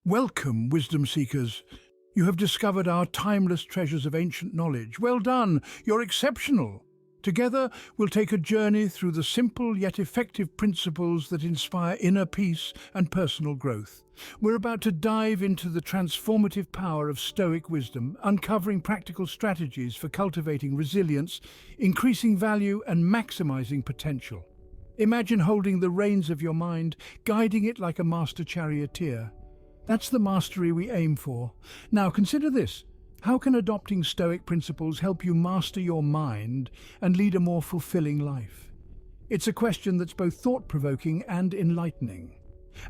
Welcome, wisdom seekers. You have discovered our timeless treasures of ancient knowledge. Well done, you're exceptional. Together, we'll take a journey through the simple yet effective principles that inspire inner peace and personal growth. We're about to dive into the transformative power of Stoic wisdom, uncovering practical strategies for cultivating resilience, increasing value, and maximizing potential. Imagine holding the reins of your mind, guiding it like a master charioteer. That's the mastery we aim for. Now consider this. How can adopting Stoic principles help you master your mind and lead a more fulfilling life? It's a question that's both thought-provoking and enlightening.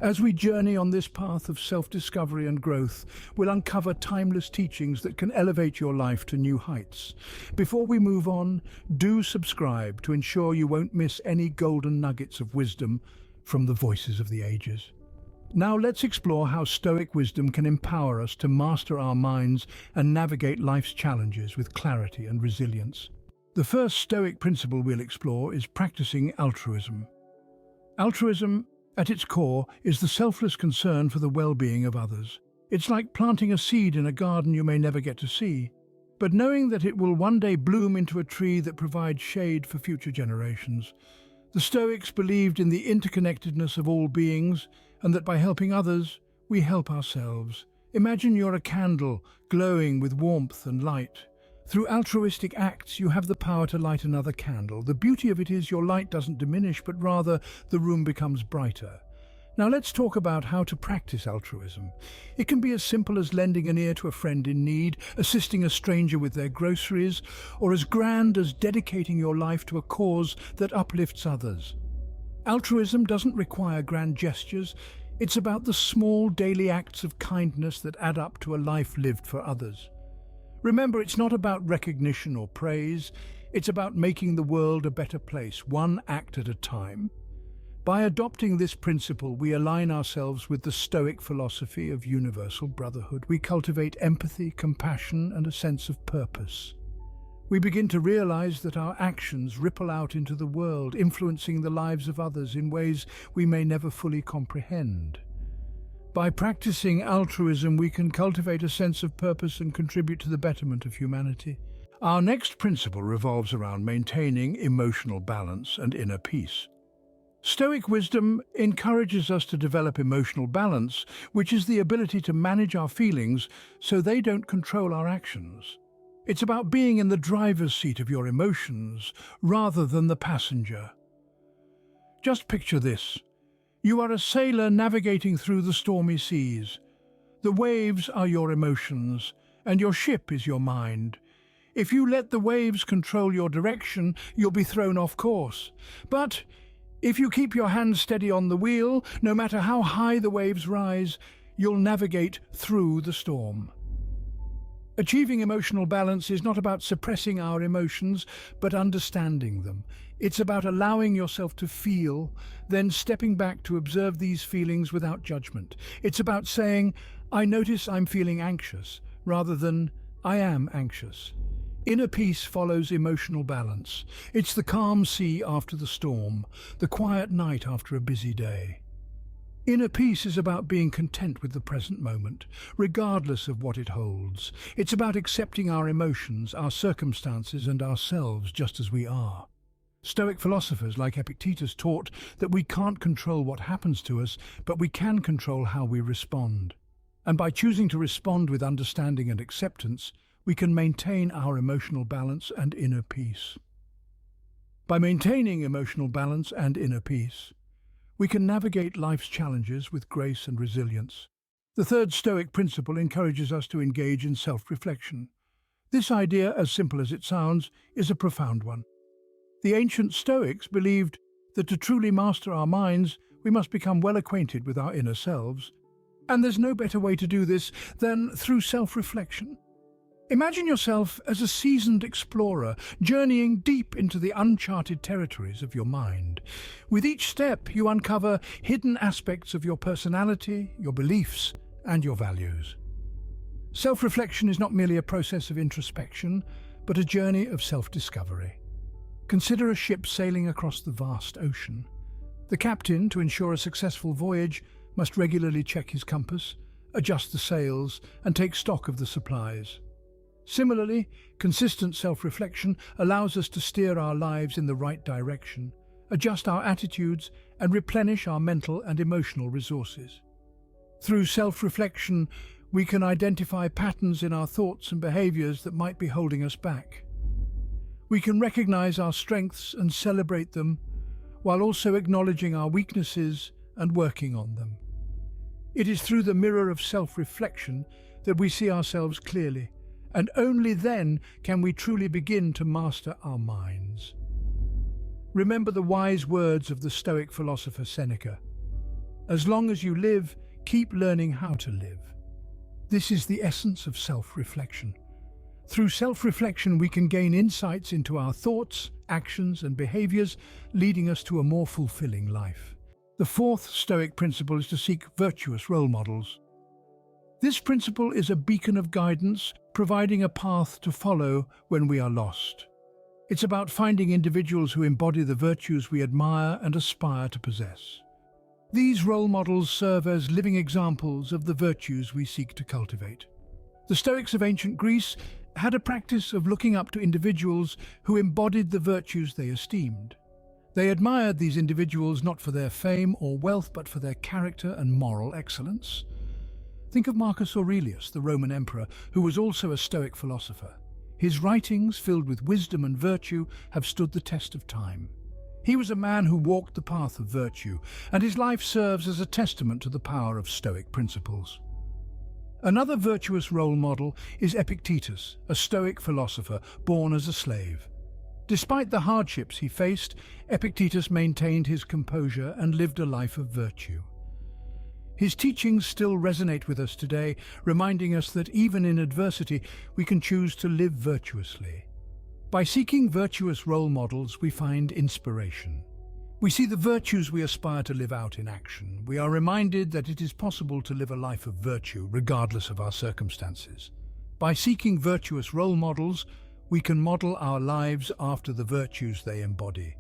As we journey on this path of self-discovery and growth, we'll uncover timeless teachings that can elevate your life to new heights. Before we move on, do subscribe to ensure you won't miss any golden nuggets of wisdom from the voices of the ages. Now let's explore how Stoic wisdom can empower us to master our minds and navigate life's challenges with clarity and resilience. The first Stoic principle we'll explore is practicing altruism. Altruism, at its core, is the selfless concern for the well-being of others. It's like planting a seed in a garden you may never get to see, but knowing that it will one day bloom into a tree that provides shade for future generations. The Stoics believed in the interconnectedness of all beings, and that by helping others, we help ourselves. Imagine you're a candle, glowing with warmth and light. Through altruistic acts, you have the power to light another candle. The beauty of it is your light doesn't diminish, but rather the room becomes brighter. Now let's talk about how to practice altruism. It can be as simple as lending an ear to a friend in need, assisting a stranger with their groceries, or as grand as dedicating your life to a cause that uplifts others. Altruism doesn't require grand gestures. It's about the small daily acts of kindness that add up to a life lived for others. Remember, it's not about recognition or praise. It's about making the world a better place, one act at a time. By adopting this principle, we align ourselves with the Stoic philosophy of universal brotherhood. We cultivate empathy, compassion, and a sense of purpose. We begin to realize that our actions ripple out into the world, influencing the lives of others in ways we may never fully comprehend. By practicing altruism, we can cultivate a sense of purpose and contribute to the betterment of humanity. Our next principle revolves around maintaining emotional balance and inner peace. Stoic wisdom encourages us to develop emotional balance, which is the ability to manage our feelings so they don't control our actions. It's about being in the driver's seat of your emotions rather than the passenger. Just picture this. You are a sailor navigating through the stormy seas. The waves are your emotions, and your ship is your mind. If you let the waves control your direction, you'll be thrown off course. But if you keep your hands steady on the wheel, no matter how high the waves rise, you'll navigate through the storm. Achieving emotional balance is not about suppressing our emotions, but understanding them. It's about allowing yourself to feel, then stepping back to observe these feelings without judgment. It's about saying, I notice I'm feeling anxious, rather than, I am anxious. Inner peace follows emotional balance. It's the calm sea after the storm, the quiet night after a busy day. Inner peace is about being content with the present moment, regardless of what it holds. It's about accepting our emotions, our circumstances, and ourselves just as we are. Stoic philosophers like Epictetus taught that we can't control what happens to us, but we can control how we respond. And by choosing to respond with understanding and acceptance, we can maintain our emotional balance and inner peace. By maintaining emotional balance and inner peace, we can navigate life's challenges with grace and resilience. The third Stoic principle encourages us to engage in self-reflection. This idea, as simple as it sounds, is a profound one. The ancient Stoics believed that to truly master our minds, we must become well acquainted with our inner selves. And there's no better way to do this than through self-reflection. Imagine yourself as a seasoned explorer, journeying deep into the uncharted territories of your mind. With each step, you uncover hidden aspects of your personality, your beliefs, and your values. Self-reflection is not merely a process of introspection, but a journey of self-discovery. Consider a ship sailing across the vast ocean. The captain, to ensure a successful voyage, must regularly check his compass, adjust the sails, and take stock of the supplies. Similarly, consistent self-reflection allows us to steer our lives in the right direction, adjust our attitudes, and replenish our mental and emotional resources. Through self-reflection, we can identify patterns in our thoughts and behaviors that might be holding us back. We can recognize our strengths and celebrate them, while also acknowledging our weaknesses and working on them. It is through the mirror of self-reflection that we see ourselves clearly, and only then can we truly begin to master our minds. Remember the wise words of the Stoic philosopher Seneca. As long as you live, keep learning how to live. This is the essence of self-reflection. Through self-reflection, we can gain insights into our thoughts, actions, and behaviors, leading us to a more fulfilling life. The fourth Stoic principle is to seek virtuous role models. This principle is a beacon of guidance, providing a path to follow when we are lost. It's about finding individuals who embody the virtues we admire and aspire to possess. These role models serve as living examples of the virtues we seek to cultivate. The Stoics of ancient Greece had a practice of looking up to individuals who embodied the virtues they esteemed. They admired these individuals not for their fame or wealth, but for their character and moral excellence. Think of Marcus Aurelius, the Roman emperor, who was also a Stoic philosopher. His writings, filled with wisdom and virtue, have stood the test of time. He was a man who walked the path of virtue, and his life serves as a testament to the power of Stoic principles. Another virtuous role model is Epictetus, a Stoic philosopher born as a slave. Despite the hardships he faced, Epictetus maintained his composure and lived a life of virtue. His teachings still resonate with us today, reminding us that even in adversity, we can choose to live virtuously. By seeking virtuous role models, we find inspiration. We see the virtues we aspire to live out in action. We are reminded that it is possible to live a life of virtue, regardless of our circumstances. By seeking virtuous role models, we can model our lives after the virtues they embody,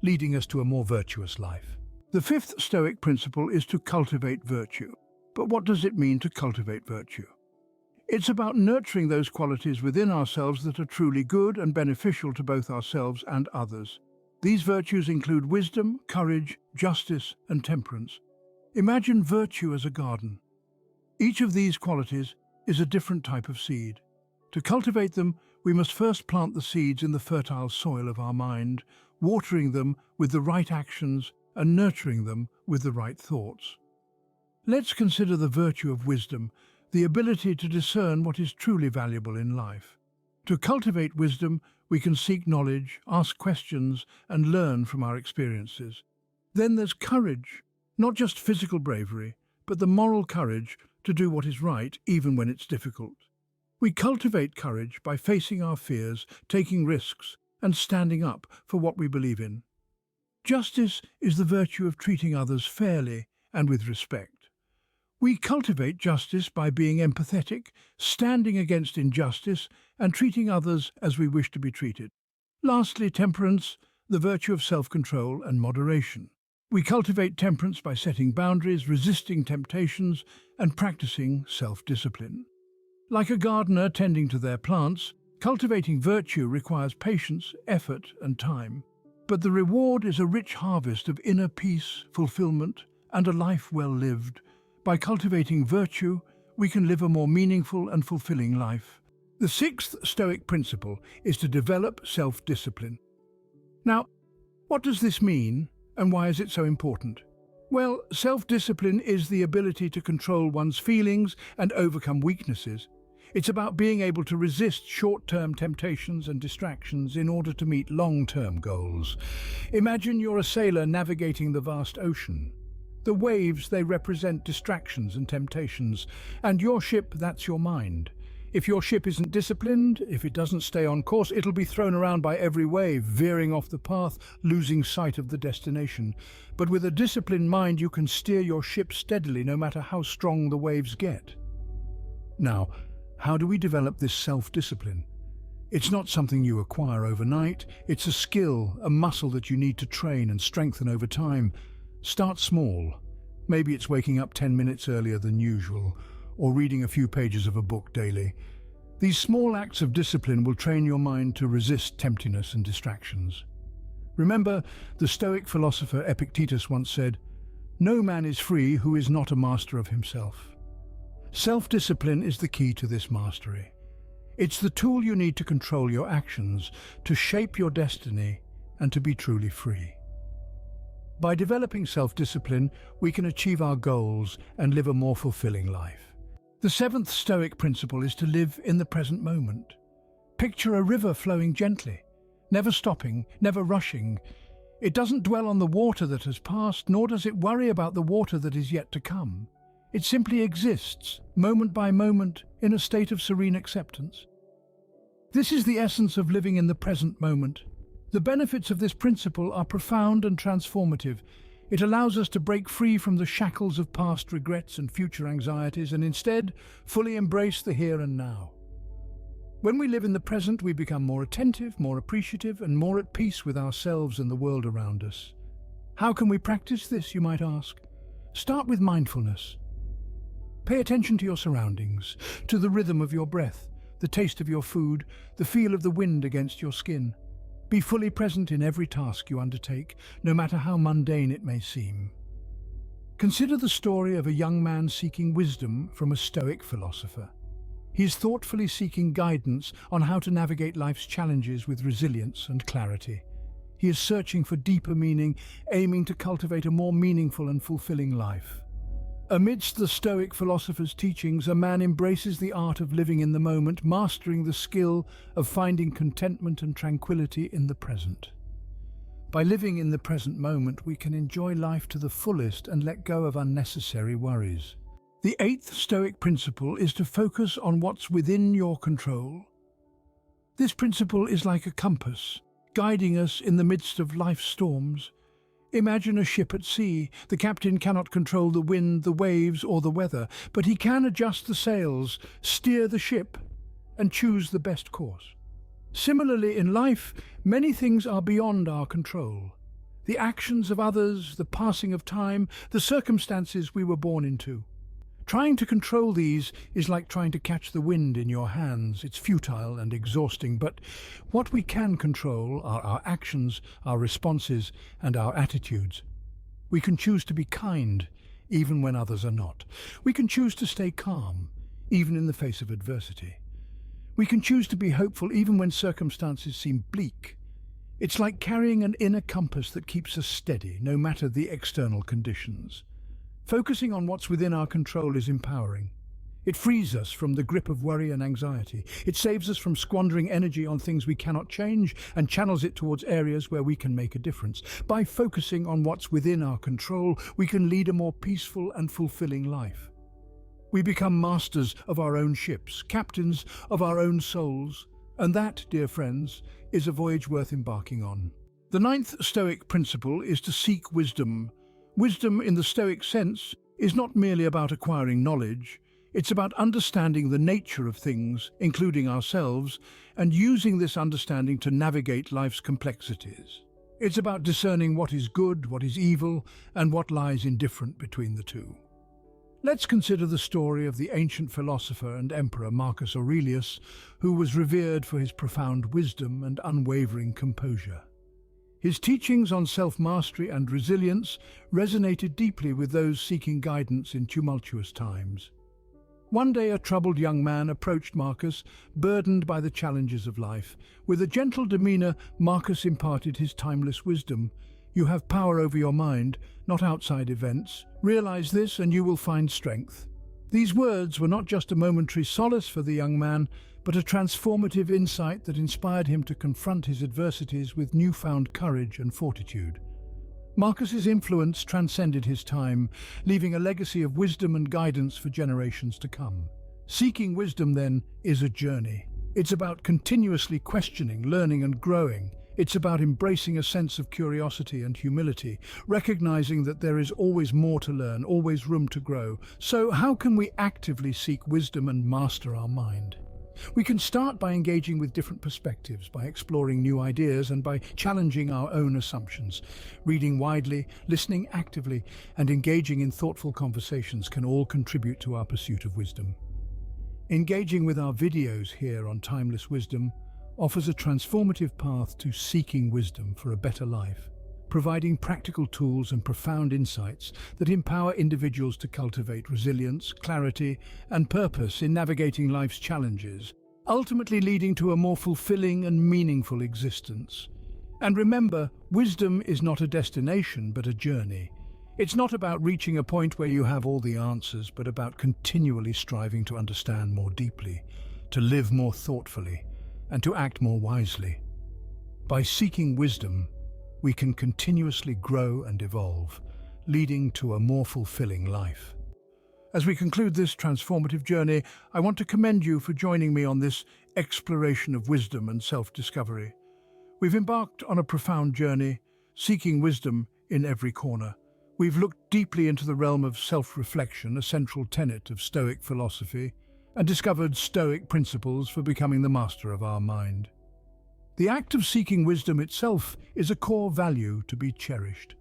leading us to a more virtuous life. The fifth Stoic principle is to cultivate virtue. But what does it mean to cultivate virtue? It's about nurturing those qualities within ourselves that are truly good and beneficial to both ourselves and others. These virtues include wisdom, courage, justice, and temperance. Imagine virtue as a garden. Each of these qualities is a different type of seed. To cultivate them, we must first plant the seeds in the fertile soil of our mind, watering them with the right actions and nurturing them with the right thoughts. Let's consider the virtue of wisdom, the ability to discern what is truly valuable in life. To cultivate wisdom, we can seek knowledge, ask questions, and learn from our experiences. Then there's courage, not just physical bravery, but the moral courage to do what is right, even when it's difficult. We cultivate courage by facing our fears, taking risks, and standing up for what we believe in. Justice is the virtue of treating others fairly and with respect. We cultivate justice by being empathetic, standing against injustice, and treating others as we wish to be treated. Lastly, temperance, the virtue of self-control and moderation. We cultivate temperance by setting boundaries, resisting temptations, and practicing self-discipline. Like a gardener tending to their plants, cultivating virtue requires patience, effort, and time. But the reward is a rich harvest of inner peace, fulfillment, and a life well lived. By cultivating virtue, we can live a more meaningful and fulfilling life. The sixth Stoic principle is to develop self-discipline. Now, what does this mean, and why is it so important? Well, self-discipline is the ability to control one's feelings and overcome weaknesses. It's about being able to resist short-term temptations and distractions in order to meet long-term goals. Imagine you're a sailor navigating the vast ocean. The waves, they represent distractions and temptations, and your ship, that's your mind. If your ship isn't disciplined, if it doesn't stay on course, it'll be thrown around by every wave, veering off the path, losing sight of the destination. But with a disciplined mind, you can steer your ship steadily, no matter how strong the waves get. Now, how do we develop this self-discipline? It's not something you acquire overnight. It's a skill, a muscle that you need to train and strengthen over time. Start small. Maybe it's waking up 10 minutes earlier than usual, or reading a few pages of a book daily. These small acts of discipline will train your mind to resist temptiness and distractions. Remember, the Stoic philosopher Epictetus once said, "No man is free who is not a master of himself." Self-discipline is the key to this mastery. It's the tool you need to control your actions, to shape your destiny, and to be truly free. By developing self-discipline, we can achieve our goals and live a more fulfilling life. The seventh Stoic principle is to live in the present moment. Picture a river flowing gently, never stopping, never rushing. It doesn't dwell on the water that has passed, nor does it worry about the water that is yet to come. It simply exists, moment by moment, in a state of serene acceptance. This is the essence of living in the present moment. The benefits of this principle are profound and transformative. It allows us to break free from the shackles of past regrets and future anxieties and instead fully embrace the here and now. When we live in the present, we become more attentive, more appreciative, and more at peace with ourselves and the world around us. How can we practice this, you might ask? Start with mindfulness. Pay attention to your surroundings, to the rhythm of your breath, the taste of your food, the feel of the wind against your skin. Be fully present in every task you undertake, no matter how mundane it may seem. Consider the story of a young man seeking wisdom from a Stoic philosopher. He is thoughtfully seeking guidance on how to navigate life's challenges with resilience and clarity. He is searching for deeper meaning, aiming to cultivate a more meaningful and fulfilling life. Amidst the Stoic philosopher's teachings, a man embraces the art of living in the moment, mastering the skill of finding contentment and tranquility in the present. By living in the present moment, we can enjoy life to the fullest and let go of unnecessary worries. The eighth Stoic principle is to focus on what's within your control. This principle is like a compass, guiding us in the midst of life's storms. Imagine a ship at sea. The captain cannot control the wind, the waves, or the weather, but he can adjust the sails, steer the ship, and choose the best course. Similarly, in life, many things are beyond our control. The actions of others, the passing of time, the circumstances we were born into. Trying to control these is like trying to catch the wind in your hands. It's futile and exhausting, but what we can control are our actions, our responses, and our attitudes. We can choose to be kind, even when others are not. We can choose to stay calm, even in the face of adversity. We can choose to be hopeful, even when circumstances seem bleak. It's like carrying an inner compass that keeps us steady, no matter the external conditions. Focusing on what's within our control is empowering. It frees us from the grip of worry and anxiety. It saves us from squandering energy on things we cannot change and channels it towards areas where we can make a difference. By focusing on what's within our control, we can lead a more peaceful and fulfilling life. We become masters of our own ships, captains of our own souls, and that, dear friends, is a voyage worth embarking on. The ninth Stoic principle is to seek wisdom. Wisdom in the Stoic sense is not merely about acquiring knowledge, it's about understanding the nature of things, including ourselves, and using this understanding to navigate life's complexities. It's about discerning what is good, what is evil, and what lies indifferent between the two. Let's consider the story of the ancient philosopher and emperor Marcus Aurelius, who was revered for his profound wisdom and unwavering composure. His teachings on self-mastery and resilience resonated deeply with those seeking guidance in tumultuous times. One day, a troubled young man approached Marcus, burdened by the challenges of life. With a gentle demeanor, Marcus imparted his timeless wisdom. You have power over your mind, not outside events. Realize this and you will find strength. These words were not just a momentary solace for the young man, but a transformative insight that inspired him to confront his adversities with newfound courage and fortitude. Marcus's influence transcended his time, leaving a legacy of wisdom and guidance for generations to come. Seeking wisdom, then, is a journey. It's about continuously questioning, learning, and growing. It's about embracing a sense of curiosity and humility, recognizing that there is always more to learn, always room to grow. So how can we actively seek wisdom and master our mind? We can start by engaging with different perspectives, by exploring new ideas and by challenging our own assumptions. Reading widely, listening actively, and engaging in thoughtful conversations can all contribute to our pursuit of wisdom. Engaging with our videos here on Timeless Wisdom offers a transformative path to seeking wisdom for a better life, providing practical tools and profound insights that empower individuals to cultivate resilience, clarity, and purpose in navigating life's challenges, ultimately leading to a more fulfilling and meaningful existence. And remember, wisdom is not a destination, but a journey. It's not about reaching a point where you have all the answers, but about continually striving to understand more deeply, to live more thoughtfully, and to act more wisely. By seeking wisdom, we can continuously grow and evolve, leading to a more fulfilling life. As we conclude this transformative journey, I want to commend you for joining me on this exploration of wisdom and self-discovery. We've embarked on a profound journey, seeking wisdom in every corner. We've looked deeply into the realm of self-reflection, a central tenet of Stoic philosophy, and discovered Stoic principles for becoming the master of our mind. The act of seeking wisdom itself is a core value to be cherished.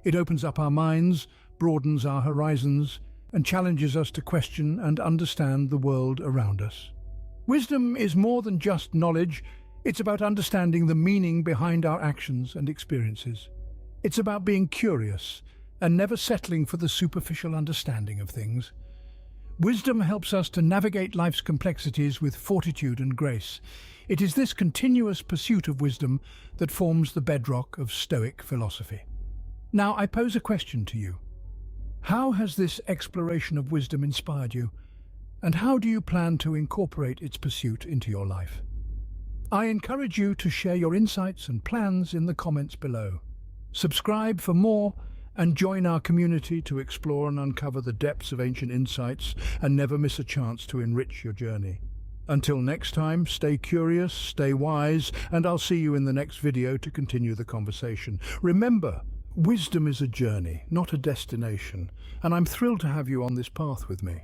It opens up our minds, broadens our horizons, and challenges us to question and understand the world around us. Wisdom is more than just knowledge. It's about understanding the meaning behind our actions and experiences. It's about being curious and never settling for the superficial understanding of things. Wisdom helps us to navigate life's complexities with fortitude and grace. It is this continuous pursuit of wisdom that forms the bedrock of Stoic philosophy. Now, I pose a question to you. How has this exploration of wisdom inspired you, and how do you plan to incorporate its pursuit into your life? I encourage you to share your insights and plans in the comments below. Subscribe for more and join our community to explore and uncover the depths of ancient insights and never miss a chance to enrich your journey. Until next time, stay curious, stay wise, and I'll see you in the next video to continue the conversation. Remember, wisdom is a journey, not a destination, and I'm thrilled to have you on this path with me.